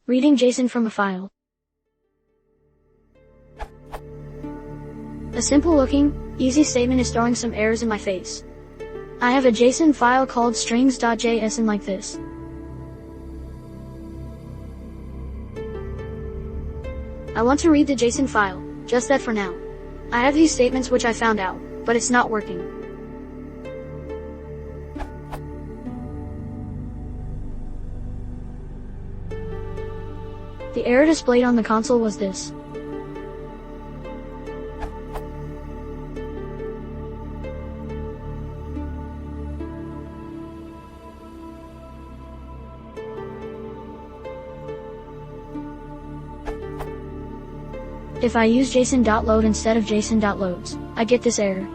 Reading JSON from a file. A simple looking, easy statement is throwing some errors in my face. I have a JSON file called strings.json like this. I want to read the JSON file, just that for now. I have these statements which I found out, but it's not working. The error displayed on the console was this. If I use json.load instead of json.loads, I get this error.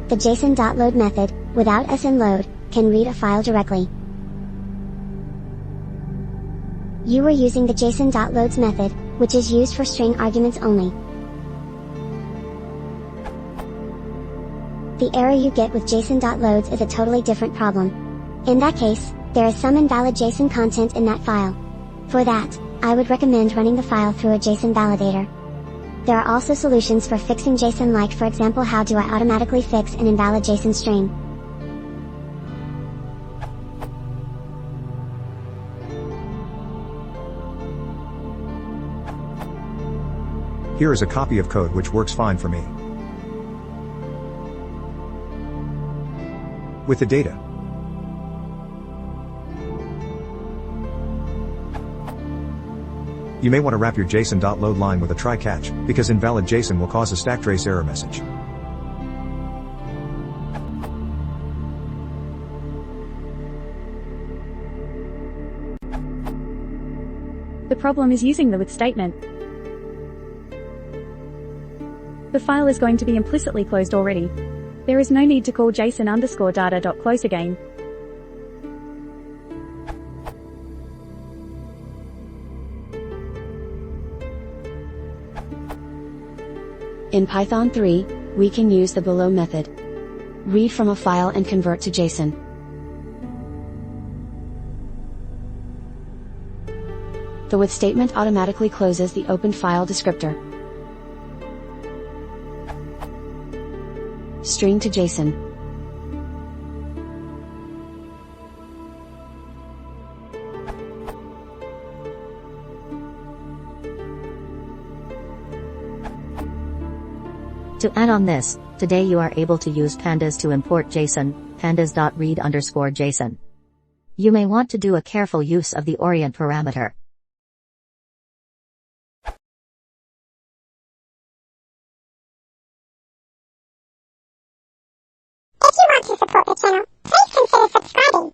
The json.load method, without snload, can read a file directly. You were using the json.loads method, which is used for string arguments only. The error you get with json.loads is a totally different problem. In that case, there is some invalid JSON content in that file. For that, I would recommend running the file through a JSON validator. There are also solutions for fixing JSON, like for example, how do I automatically fix an invalid JSON string. Here is a copy of code which works fine for me. With the data. You may want to wrap your json.load line with a try catch, because invalid JSON will cause a stack trace error message. The problem is using the with statement. The file is going to be implicitly closed already. There is no need to call json_data.close again. In Python 3, we can use the below method. Read from a file and convert to JSON. The with statement automatically closes the open file descriptor. String to JSON. To add on this, today you are able to use pandas to import JSON, pandas.read_JSON. You may want to do a careful use of the orient parameter. If you want to support the channel, please consider subscribing.